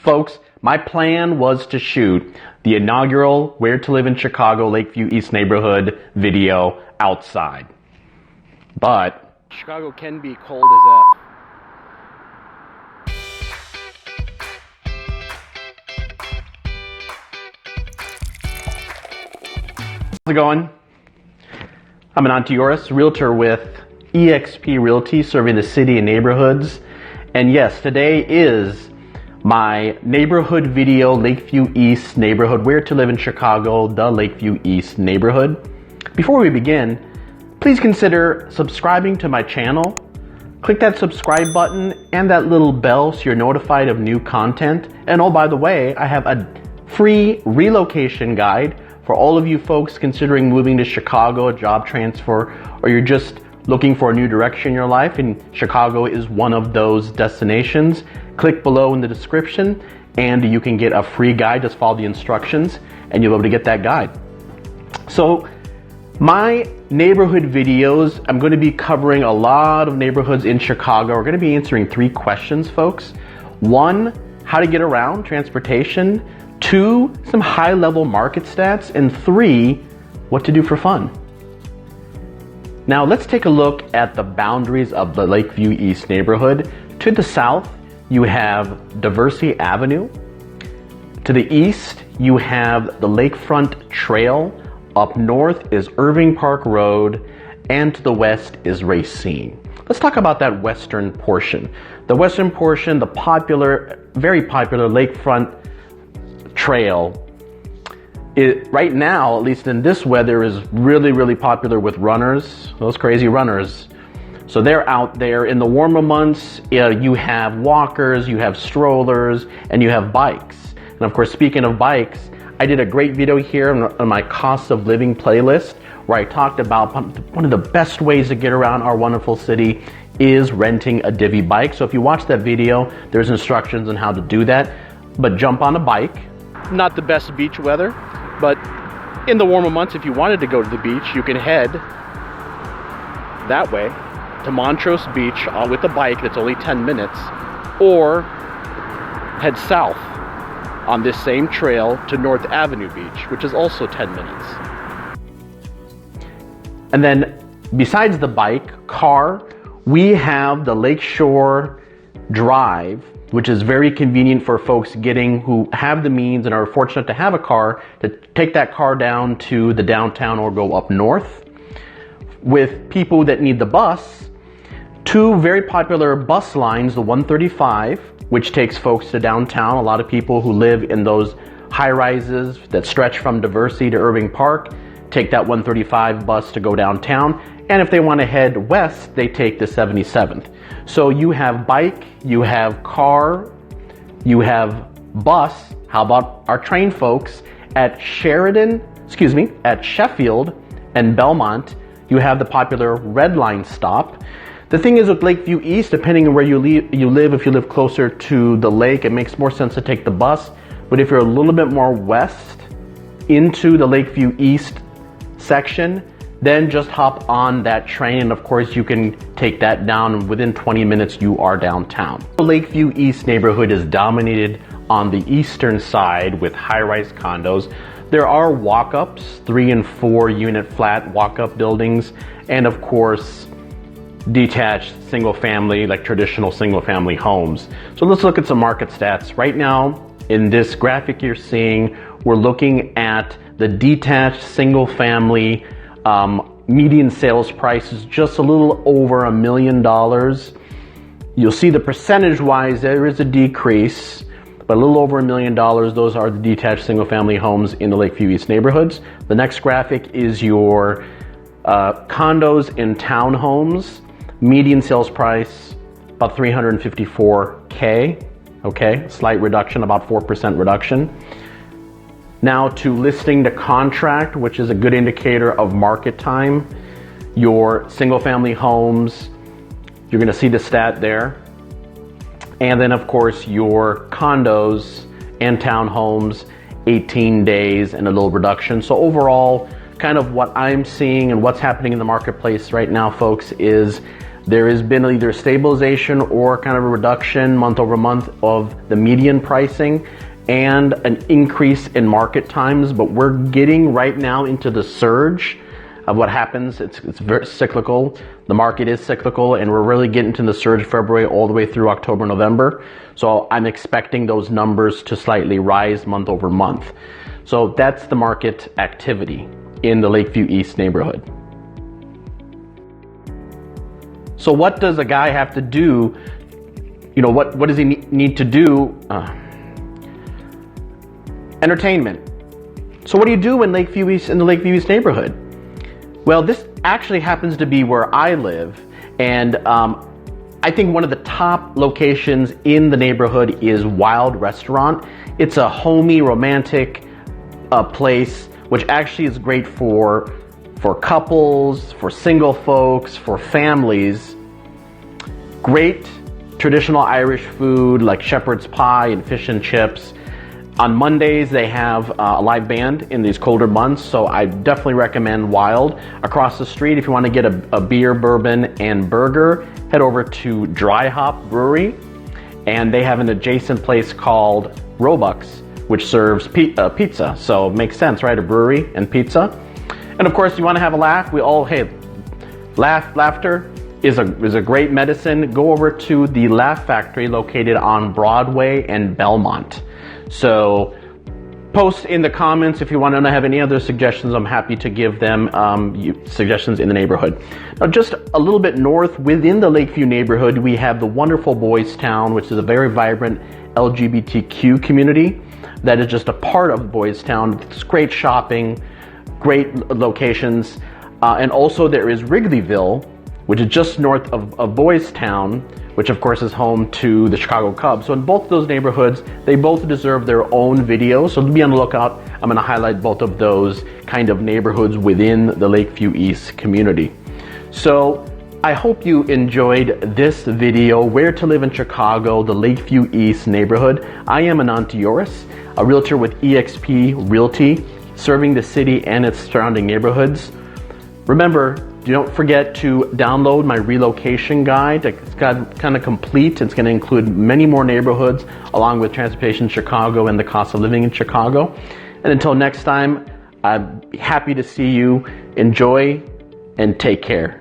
Folks, my plan was to shoot the inaugural Where to Live in Chicago Lakeview East neighborhood video outside. But Chicago can be cold as F. how's it going? I'm Ananti Oris, realtor with eXp Realty, serving the city and neighborhoods. And yes, today is my neighborhood video, Lakeview East neighborhood, Where to Live in Chicago, the Lakeview East neighborhood. Before we begin, please consider subscribing to my channel. Click that subscribe button and that little bell so you're notified of new content. And oh, by the way, I have a free relocation guide for all of you folks considering moving to Chicago, a job transfer, or you're just looking for a new direction in your life, and Chicago is one of those destinations. Click below in the description and you can get a free guide. Just follow the instructions and you'll be able to get that guide. So my neighborhood videos, I'm going to be covering a lot of neighborhoods in Chicago. We're going to be answering 3 questions, folks. 1, how to get around, transportation. 2, some high-level market stats. And 3, what to do for fun. Now let's take a look at the boundaries of the Lakeview East neighborhood. To the south, you have Diversey Avenue. To the east, you have the Lakefront Trail. Up north is Irving Park Road, and to the west is Racine. Let's talk about that western portion. The western portion, the very popular Lakefront Trail, right now, at least in this weather, is really popular with runners, those crazy runners. So they're out there. In the warmer months, you have walkers, you have strollers, and you have bikes. And of course, speaking of bikes, I did a great video here on my cost of living playlist where I talked about one of the best ways to get around our wonderful city is renting a Divvy bike. So if you watch that video, there's instructions on how to do that. But jump on a bike. Not the best beach weather, but in the warmer months, if you wanted to go to the beach, you can head that way to Montrose Beach with a bike that's only 10 minutes, or head south on this same trail to North Avenue Beach, which is also 10 minutes. And then besides the bike, car, we have the Lakeshore Drive, which is very convenient for folks who have the means and are fortunate to have a car to take that car down to the downtown or go up north. With people that need the bus, 2 very popular bus lines, the 135, which takes folks to downtown. A lot of people who live in those high-rises that stretch from Diversey to Irving Park take that 135 bus to go downtown. And if they want to head west, they take the 77th. So you have bike, you have car, you have bus. How about our train folks at Sheffield and Belmont? You have the popular Red Line stop. The thing is with Lakeview East, depending on where you live, if you live closer to the lake, it makes more sense to take the bus. But if you're a little bit more west into the Lakeview East section, then just hop on that train, and of course you can take that down, and within 20 minutes you are downtown. The Lakeview East neighborhood is dominated on the eastern side with high-rise condos. There are walk-ups, 3 and 4 unit flat walk-up buildings, and of course detached single-family, like traditional single-family homes. So let's look at some market stats. Right now, in this graphic you're seeing, we're looking at the detached single-family median sales price is just a little over $1 million. You'll see the percentage-wise there is a decrease, but a little over $1 million. Those are the detached single-family homes in the Lakeview East neighborhoods. The next graphic is your condos and townhomes. Median sales price about $354K. Okay, slight reduction, about 4% reduction. Now to listing to contract, which is a good indicator of market time. Your single-family homes, you're going to see the stat there. And then of course your condos and townhomes, 18 days and a little reduction. So overall, kind of what I'm seeing and what's happening in the marketplace right now, folks, is There has been either stabilization or kind of a reduction month over month of the median pricing and an increase in market times, but we're getting right now into the surge of what happens. It's very cyclical. The market is cyclical, and we're really getting to the surge February all the way through October, November. So I'm expecting those numbers to slightly rise month over month. So that's the market activity in the Lakeview East neighborhood. So what does a guy have to do? You know, what does he need to do? Entertainment. So what do you do in Lakeview East, in the Lakeview East neighborhood? Well, this actually happens to be where I live, and I think one of the top locations in the neighborhood is Wild Restaurant. It's a homey, romantic place, which actually is great for couples, for single folks, for families. Great traditional Irish food like shepherd's pie and fish and chips. On Mondays, they have a live band in these colder months, so I definitely recommend Wild. Across the street, if you want to get a beer, bourbon, and burger, head over to Dry Hop Brewery, and they have an adjacent place called Robux, which serves pizza. So it makes sense, right? A brewery and pizza. And of course, you want to have a laugh. Laughter is a great medicine. Go over to the Laugh Factory located on Broadway and Belmont. So post in the comments if you want to have any other suggestions. I'm happy to give them suggestions in the neighborhood. Now, just a little bit north within the Lakeview neighborhood, we have the wonderful Boys Town, which is a very vibrant LGBTQ community that is just a part of Boys Town. It's great shopping, great locations, and also there is Wrigleyville, which is just north of Boys Town, which of course is home to the Chicago Cubs. So in both those neighborhoods, they both deserve their own videos. So be on the lookout. I'm going to highlight both of those kind of neighborhoods within the Lakeview East community. So I hope you enjoyed this video, Where to Live in Chicago, the Lakeview East neighborhood. I am Anant Yoris, a realtor with eXp Realty, serving the city and its surrounding neighborhoods. Remember, don't forget to download my relocation guide. It's got kind of complete. It's going to include many more neighborhoods along with transportation in Chicago and the cost of living in Chicago. And until next time, I'm happy to see you. Enjoy and take care.